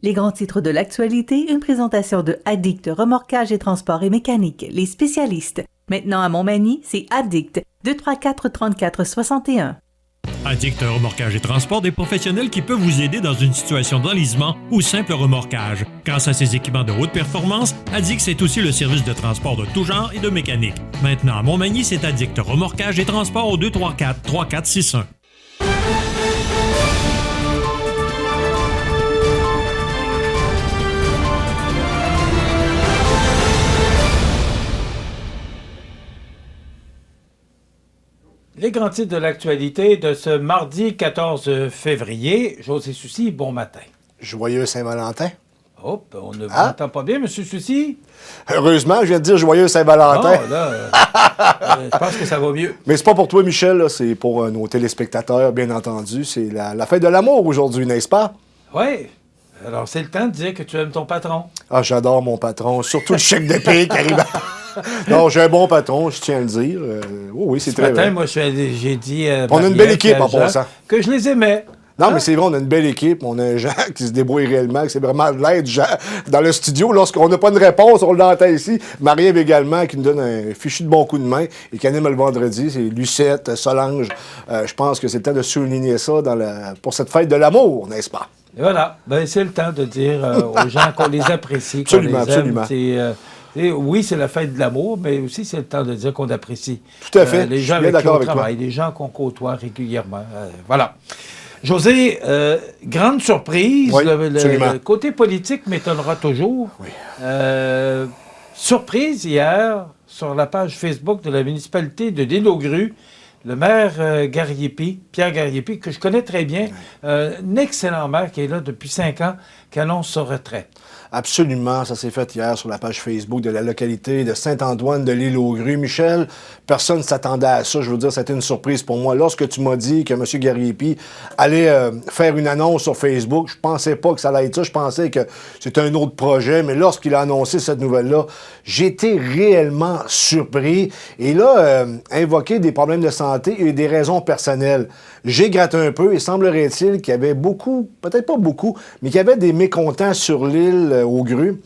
Les grands titres de l'actualité, une présentation de Addict Remorquage et Transport et Mécanique, les spécialistes. Maintenant à Montmagny, c'est Addict, 234-34-61. Addict Remorquage et Transport, des professionnels qui peuvent vous aider dans une situation d'enlisement ou simple remorquage. Grâce à ses équipements de haute performance, Addict, c'est aussi le service de transport de tout genre et de mécanique. Maintenant à Montmagny, c'est Addict Remorquage et Transport au 234-3461. Les grands titres de l'actualité de ce mardi 14 février. José Soucy, bon matin. Joyeux Saint-Valentin. Hop, on ne vous entend pas bien, M. Soucy? Heureusement, je viens de dire Joyeux Saint-Valentin. Oh, là, je pense que ça va mieux. Mais c'est pas pour toi, Michel, là, c'est pour nos téléspectateurs, bien entendu. C'est la fête de l'amour aujourd'hui, n'est-ce pas? Oui. Alors, c'est le temps de dire que tu aimes ton patron. Ah, j'adore mon patron, surtout le chèque de paie qui arrive. Non, j'ai un bon patron, je tiens à le dire. Oui, c'est très matin, vrai. moi, j'ai dit on a une belle équipe en passant. Que je les aimais. Non, mais c'est vrai, on a une belle équipe. On a un Jean qui se débrouille réellement, que c'est vraiment de l'aide, Jean, dans le studio. Lorsqu'on n'a pas de réponse, on l'entend ici. Marie-Ève également, qui nous donne un fichu de bon coup de main et qui anime le vendredi. C'est Lucette, Solange. Je pense que c'est le temps de souligner ça pour cette fête de l'amour, n'est-ce pas? Et voilà. Ben, c'est le temps de dire aux gens qu'on les apprécie, absolument, qu'on les aime. Absolument. Oui, c'est la fête de l'amour, mais aussi c'est le temps de dire qu'on apprécie. Tout à fait. Les gens avec qui on travaille, les gens qu'on côtoie régulièrement. Voilà. José, grande surprise. Oui, le côté politique m'étonnera toujours. Oui. Surprise hier, sur la page Facebook de la municipalité de l'Île-aux-Grues, le maire Pierre Gariepi, que je connais très bien, un excellent maire qui est là depuis 5 ans, qui annonce sa retraite. Absolument, ça s'est fait hier sur la page Facebook de la localité de Saint-Antoine de l'Île-aux-Grues. Michel, personne ne s'attendait à ça. Je veux dire, c'était une surprise pour moi. Lorsque tu m'as dit que M. Gariepi allait faire une annonce sur Facebook, je pensais pas que ça allait être ça. Je pensais que c'était un autre projet. Mais lorsqu'il a annoncé cette nouvelle-là, j'étais réellement surpris. Et là, invoquer des problèmes de santé et des raisons personnelles. J'ai gratté un peu et semblerait-il qu'il y avait beaucoup, peut-être pas beaucoup, mais qu'il y avait des mécontents sur l'île aux Grues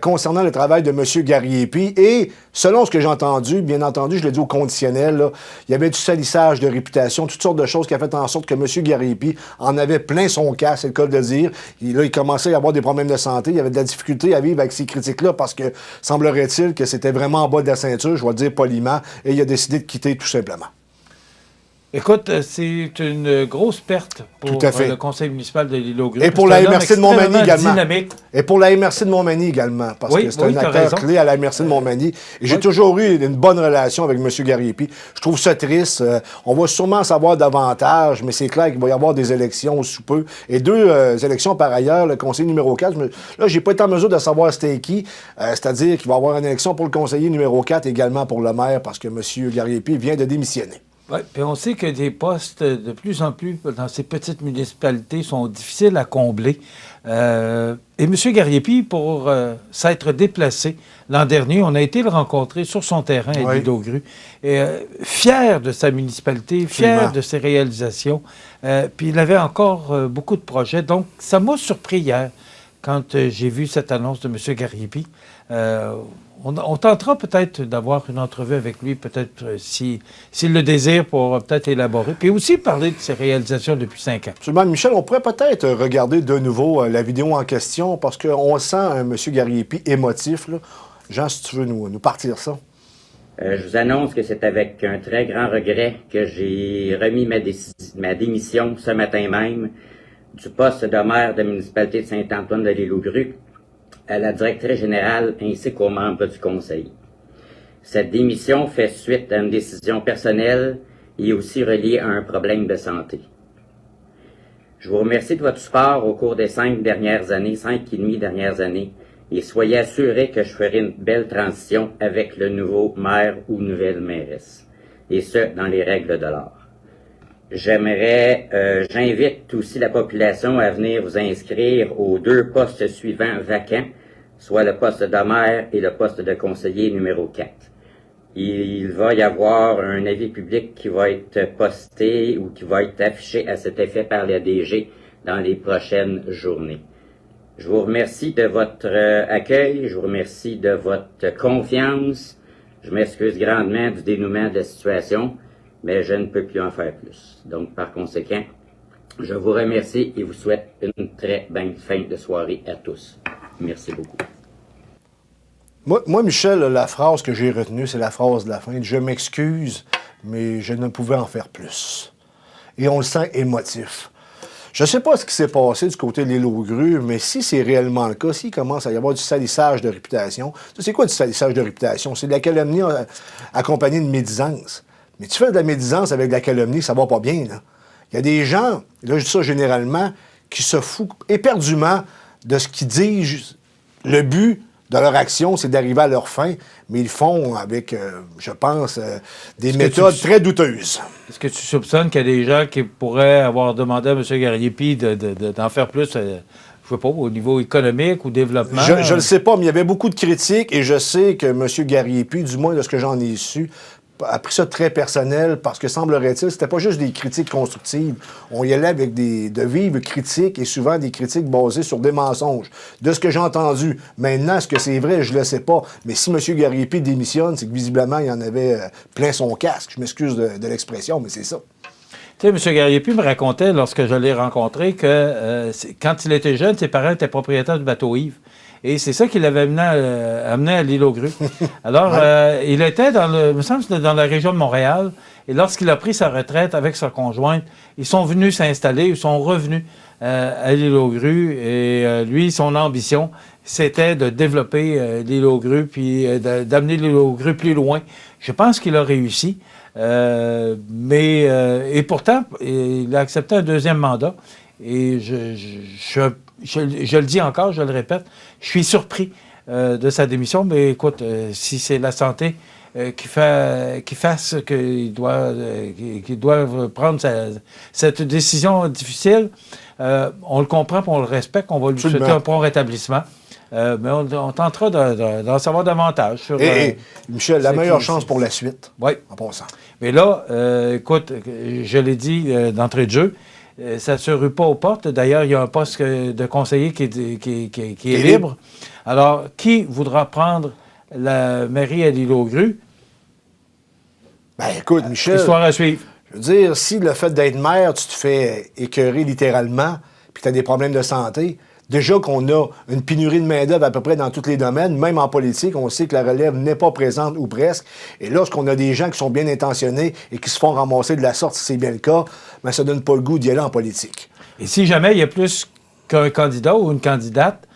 concernant le travail de M. Gariepi. Et selon ce que j'ai entendu, bien entendu, je l'ai dit au conditionnel, là, il y avait du salissage de réputation, toutes sortes de choses qui ont fait en sorte que M. Gariepi en avait plein son cas, c'est le cas de le dire. Là, il commençait à avoir des problèmes de santé, il y avait de la difficulté à vivre avec ces critiques-là parce que semblerait-il que c'était vraiment en bas de la ceinture, je vais le dire poliment, et il a décidé de quitter tout simplement. Écoute, c'est une grosse perte pour le conseil municipal de l'Île-aux-Grues. Et pour la MRC de Montmagny également. Dynamique. Et pour la MRC de Montmagny également, parce que c'est un acteur clé à la MRC de Montmagny. Et j'ai toujours eu une bonne relation avec M. Gariepi. Je trouve ça triste. On va sûrement en savoir davantage, mais c'est clair qu'il va y avoir des élections sous peu. Et 2 élections par ailleurs, le conseiller numéro 4. Là, j'ai pas été en mesure de savoir c'était qui. C'est-à-dire qu'il va y avoir une élection pour le conseiller numéro 4 également pour le maire, parce que M. Gariepi vient de démissionner. Oui, puis on sait que des postes de plus en plus dans ces petites municipalités sont difficiles à combler. Et M. Gariepi, pour s'être déplacé l'an dernier, on a été le rencontrer sur son terrain à l'Île-aux-Grues. Fier de sa municipalité, fier de ses réalisations. Puis il avait encore beaucoup de projets. Donc, ça m'a surpris hier quand j'ai vu cette annonce de M. Gariepi. On tentera peut-être d'avoir une entrevue avec lui, peut-être s'il le désire, pour peut-être élaborer. Puis aussi parler de ses réalisations depuis 5 ans. Absolument. Michel, on pourrait peut-être regarder de nouveau la vidéo en question, parce qu'on sent un M. Gariepi émotif, là. Jean, si tu veux nous partir ça. Je vous annonce que c'est avec un très grand regret que j'ai remis ma démission ce matin même du poste de maire de la municipalité de Saint-Antoine de l'Île-aux-Grues à la directrice générale ainsi qu'aux membres du conseil. Cette démission fait suite à une décision personnelle et aussi reliée à un problème de santé. Je vous remercie de votre support au cours des 5 et demi dernières années, et soyez assurés que je ferai une belle transition avec le nouveau maire ou nouvelle mairesse, et ce, dans les règles de l'art. J'invite aussi la population à venir vous inscrire aux 2 postes suivants vacants, soit le poste de maire et le poste de conseiller numéro 4. Il va y avoir un avis public qui va être posté ou qui va être affiché à cet effet par la DG dans les prochaines journées. Je vous remercie de votre accueil, je vous remercie de votre confiance. Je m'excuse grandement du dénouement de la situation, mais je ne peux plus en faire plus. Donc, par conséquent, je vous remercie et vous souhaite une très bonne fin de soirée à tous. Merci beaucoup. Moi, Michel, la phrase que j'ai retenue, c'est la phrase de la fin. Je m'excuse, mais je ne pouvais en faire plus. Et on le sent émotif. Je ne sais pas ce qui s'est passé du côté de l'île aux grues, mais si c'est réellement le cas, s'il commence à y avoir du salissage de réputation, c'est quoi du salissage de réputation? C'est de la calomnie accompagnée de médisance. Mais tu fais de la médisance avec de la calomnie, ça va pas bien, là. Il y a des gens, là je dis ça généralement, qui se foutent éperdument de ce qu'ils disent. Le but de leur action, c'est d'arriver à leur fin, mais ils font avec, je pense, des méthodes très douteuses. Est-ce que tu soupçonnes qu'il y a des gens qui pourraient avoir demandé à M. Gariepi d'en faire plus, je ne sais pas, au niveau économique ou développement? Je ne le sais pas, mais il y avait beaucoup de critiques et je sais que M. Gariepi, du moins de ce que j'en ai su, a pris ça très personnel parce que, semblerait-il, c'était pas juste des critiques constructives. On y allait avec de vives critiques et souvent des critiques basées sur des mensonges. De ce que j'ai entendu. Maintenant, est-ce que c'est vrai? Je le sais pas. Mais si M. Gariepi démissionne, c'est que visiblement, il en avait plein son casque. Je m'excuse de l'expression, mais c'est ça. Tu sais, M. Gariepi me racontait, lorsque je l'ai rencontré, que quand il était jeune, ses parents étaient propriétaires du bateau Yves. Et c'est ça qui l'avait amené à l'île aux grues. Alors, il était il me semble que c'était dans la région de Montréal. Et lorsqu'il a pris sa retraite avec sa conjointe, ils sont venus s'installer, ils sont revenus à l'île aux grues. Et lui, son ambition, c'était de développer l'île aux grues, puis d'amener l'île aux grues plus loin. Je pense qu'il a réussi. Et pourtant, il a accepté un deuxième mandat. Et je le dis encore, je le répète, je suis surpris de sa démission, mais écoute, si c'est la santé qui fasse qu'il doit prendre cette décision difficile, on le comprend et on le respecte, on va lui souhaiter un prompt rétablissement. Mais on tentera d'en savoir davantage sur... Michel, la meilleure chance pour la suite, oui, en passant. Mais là, écoute, je l'ai dit d'entrée de jeu, ça ne se rue pas aux portes. D'ailleurs, il y a un poste de conseiller qui est libre. Alors, qui voudra prendre la mairie à l'île aux grues? Ben, écoute, Michel... Histoire à suivre. Je veux dire, si le fait d'être maire, tu te fais écœurer littéralement, puis tu as des problèmes de santé, déjà qu'on a une pénurie de main-d'œuvre à peu près dans tous les domaines, même en politique, on sait que la relève n'est pas présente ou presque. Et lorsqu'on a des gens qui sont bien intentionnés et qui se font ramasser de la sorte, si c'est bien le cas, ben ça donne pas le goût d'y aller en politique. Et si jamais il y a plus qu'un candidat ou une candidate,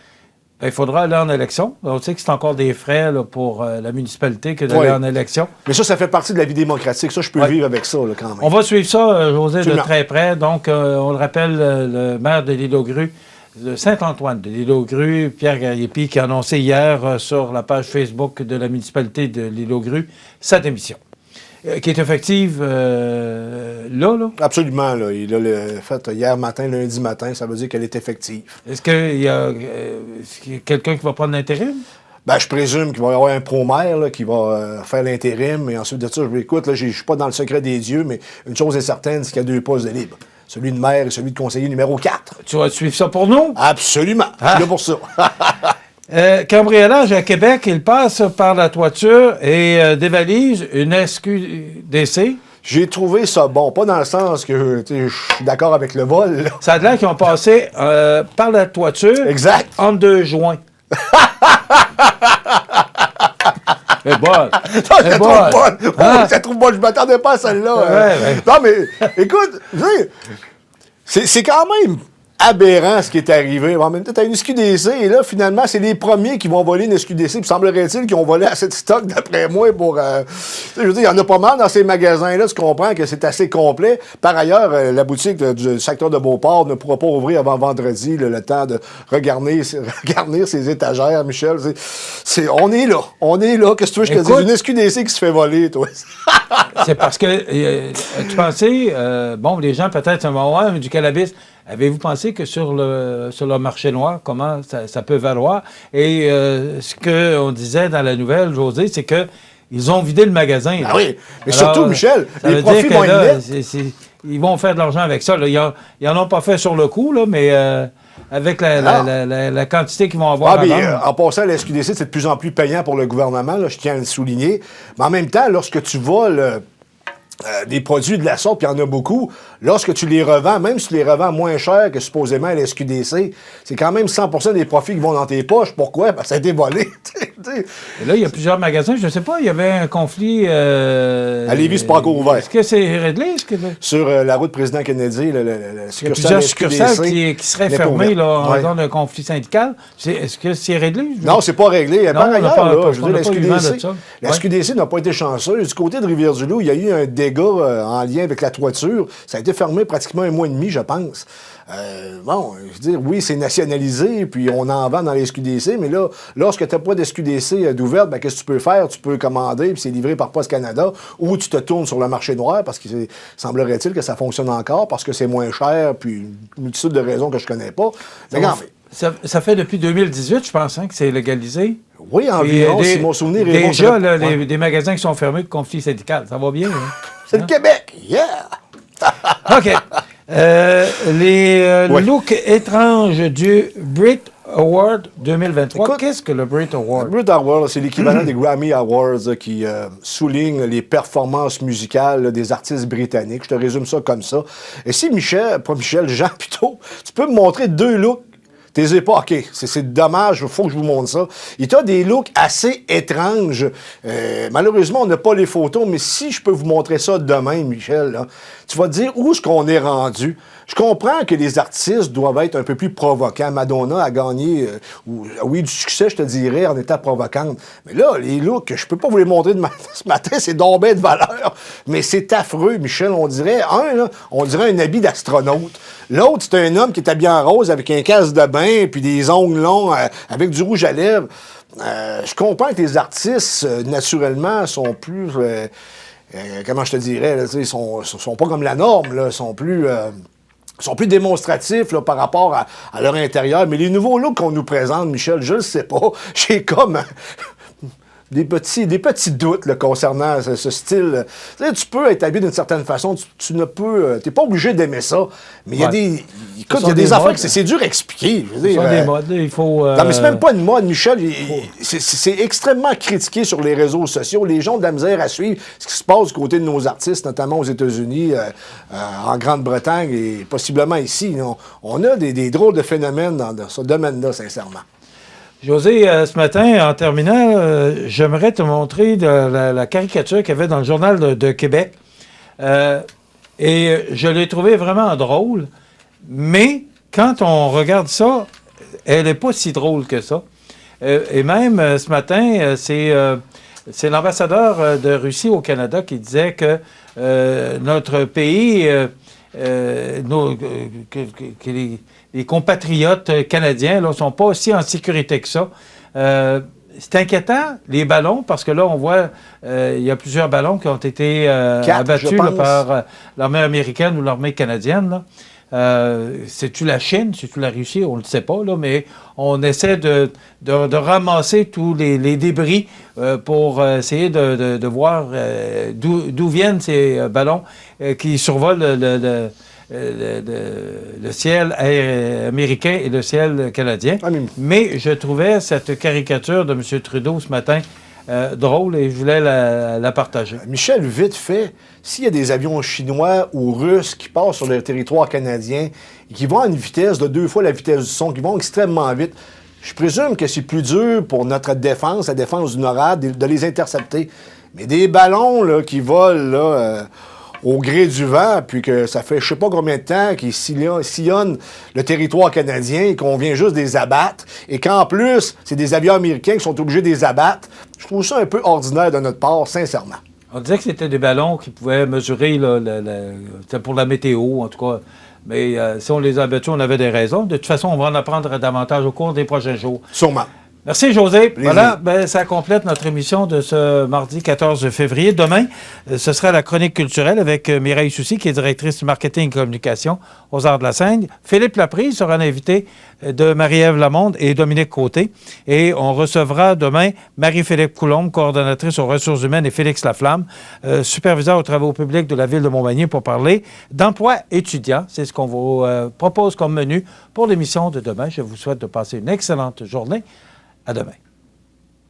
ben, il faudra aller en élection. On sait que c'est encore des frais là, pour la municipalité que d'aller en élection. Mais ça fait partie de la vie démocratique. Ça, je peux vivre avec ça là, quand même. On va suivre ça, José, de très près. Donc, on le rappelle, le maire de l'île aux grues, de Saint-Antoine de l'île aux grues, Pierre Gariepi, qui a annoncé hier sur la page Facebook de la municipalité de l'île aux grues sa démission, qui est effective là? Absolument. Là. Il l'a fait hier matin, lundi matin. Ça veut dire qu'elle est effective. Est-ce qu'il y a quelqu'un qui va prendre l'intérim? Ben, je présume qu'il va y avoir un pro-maire qui va faire l'intérim. Et ensuite de ça, écoute, je ne suis pas dans le secret des dieux, mais une chose est certaine, c'est qu'il y a 2 postes de libre. Celui de maire et celui de conseiller numéro 4. Tu vas suivre ça pour nous? Absolument. Je suis là pour ça. Cambriolage à Québec, il passe par la toiture et dévalise une SQDC. J'ai trouvé ça bon. Pas dans le sens que je suis d'accord avec le vol. Là. Ça a l'air qu'ils ont passé par la toiture. Exact. Entre 2 joints. C'est bon. C'est trop bonne. C'est trop bonne. Je m'attendais pas à celle-là. Non, mais écoute, c'est quand même aberrant ce qui est arrivé. En même temps, tu as une SQDC et là, finalement, c'est les premiers qui vont voler une SQDC. Puis semblerait-il qu'ils ont volé assez de stock, d'après moi, pour... je veux dire, il y en a pas mal dans ces magasins-là. Tu comprends que c'est assez complet. Par ailleurs, la boutique du secteur de Beauport ne pourra pas ouvrir avant vendredi, le temps de regarnir ses étagères, Michel. On est là. On est là. Qu'est-ce que tu veux que je te dise? Une SQDC qui se fait voler, toi. C'est parce que, tu pensais, les gens peut-être vont du cannabis. Avez-vous pensé que sur le marché noir, comment ça peut valoir? Et ce qu'on disait dans la nouvelle, José, c'est qu'ils ont vidé le magasin. Ah oui, mais alors, surtout, Michel, les profits vont être nets. Ils vont faire de l'argent avec ça. Là. Ils n'en ont pas fait sur le coup, là, mais avec la quantité qu'ils vont avoir à vendre. En passant, la SQDC, c'est de plus en plus payant pour le gouvernement, là, je tiens à le souligner. Mais en même temps, lorsque tu voles des produits de la sorte, puis il y en a beaucoup, lorsque tu les revends, même si tu les revends moins cher que supposément à la SQDC, c'est quand même 100% des profits qui vont dans tes poches. Pourquoi? Parce que ça a été volé. Et là, il y a plusieurs magasins. Je ne sais pas, il y avait un conflit... à Lévis, c'est pas encore ouvert. Est-ce que c'est réglé? Sur la route Président Kennedy, il y a plusieurs succursales qui seraient fermées là, en raison d'un conflit syndical. Est-ce que c'est réglé? Non, c'est pas réglé. Par ailleurs, je veux dire, la SQDC n'a pas été chanceuse. Du côté de Rivière-du-Loup, il y a eu un dégât en lien avec la toiture. Ça a été fermé pratiquement 1 mois et demi, je pense. Bon, je veux dire, oui, c'est nationalisé, puis on en vend dans les SQDC, mais là, lorsque tu n'as pas d'SQDC d'ouverte, ben, qu'est-ce que tu peux faire? Tu peux commander, puis c'est livré par Poste Canada, ou tu te tournes sur le marché noir, parce qu'il semblerait-il que ça fonctionne encore, parce que c'est moins cher, puis une multitude de raisons que je connais pas. Mais ça fait depuis 2018, je pense, hein, que c'est légalisé. Oui, environ, si mon souvenir est bon. Déjà, là, des magasins qui sont fermés de conflit syndical, ça va bien. Hein? C'est le Québec! Yeah! OK. Les looks étranges du Brit Award 2023. Écoute, qu'est-ce que le Brit Award? Le Brit Award, c'est l'équivalent des Grammy Awards qui souligne les performances musicales des artistes britanniques. Je te résume ça comme ça. Et si Jean plutôt, tu peux me montrer 2 looks. T'es pas, OK, c'est dommage, il faut que je vous montre ça. Il a des looks assez étranges. Malheureusement, on n'a pas les photos, mais si je peux vous montrer ça demain, Michel, là, tu vas te dire où est-ce qu'on est rendu. Je comprends que les artistes doivent être un peu plus provocants. Madonna a gagné, du succès, je te dirais, en étant provocante. Mais là, les looks, je peux pas vous les montrer ce matin, c'est donc bien de valeur. Mais c'est affreux, Michel. On dirait un habit d'astronaute. L'autre, c'est un homme qui est habillé en rose avec un casque de bain puis des ongles longs avec du rouge à lèvres. Je comprends que les artistes, naturellement, sont plus... comment je te dirais? Là, ils sont pas comme la norme. Là, sont plus démonstratifs là, par rapport à leur intérieur. Mais les nouveaux looks qu'on nous présente, Michel, je le sais pas. J'ai comme... des petits doutes là, concernant ce style. Tu peux être habillé d'une certaine façon, tu ne peux... t'es pas obligé d'aimer ça, mais il y a des... Écoute, il y a des affaires que c'est dur à expliquer. Ce sont des modes, il faut... Non, mais c'est même pas une mode, Michel. C'est extrêmement critiqué sur les réseaux sociaux. Les gens ont de la misère à suivre ce qui se passe du côté de nos artistes, notamment aux États-Unis, en Grande-Bretagne et possiblement ici. On a des drôles de phénomènes dans ce domaine-là, sincèrement. José, ce matin, en terminant, j'aimerais te montrer la caricature qu'il y avait dans le Journal de Québec. Et je l'ai trouvée vraiment drôle, mais quand on regarde ça, elle n'est pas si drôle que ça. Et même ce matin, c'est l'ambassadeur de Russie au Canada qui disait que notre pays... les compatriotes canadiens ne sont pas aussi en sécurité que ça. C'est inquiétant, les ballons, parce que là, on voit, il y a plusieurs ballons qui ont été abattus là, par l'armée américaine ou l'armée canadienne. C'est-tu la Chine, c'est-tu la Russie, on ne le sait pas, là, mais on essaie de ramasser tous les débris pour essayer de voir d'où viennent ces ballons qui survolent le ciel américain et le ciel canadien. Mais je trouvais cette caricature de M. Trudeau ce matin drôle et je voulais la partager. Michel, vite fait, s'il y a des avions chinois ou russes qui passent sur le territoire canadien et qui vont à une vitesse de 2 fois la vitesse du son, qui vont extrêmement vite, je présume que c'est plus dur pour notre défense, la défense du NORAD, de les intercepter. Mais des ballons là, qui volent... là, au gré du vent, puis que ça fait je sais pas combien de temps qu'ils sillonnent le territoire canadien et qu'on vient juste des abattre, et qu'en plus, c'est des avions américains qui sont obligés de les abattre. Je trouve ça un peu ordinaire de notre part, sincèrement. On disait que c'était des ballons qui pouvaient mesurer, c'était pour la météo, en tout cas. Mais si on les a abattus, on avait des raisons. De toute façon, on va en apprendre davantage au cours des prochains jours. Sûrement. Merci, José. Plaisir. Voilà, ça complète notre émission de ce mardi 14 février. Demain, ce sera la chronique culturelle avec Mireille Soucy, qui est directrice du marketing et communication aux Arts de la Scène. Philippe Laprise sera un invité de Marie-Ève Lamonde et Dominique Côté. Et on recevra demain Marie-Philippe Coulombe, coordonnatrice aux ressources humaines, et Félix Laflamme, superviseur aux travaux publics de la Ville de Montmagny, pour parler d'emploi étudiant. C'est ce qu'on vous propose comme menu pour l'émission de demain. Je vous souhaite de passer une excellente journée. À demain.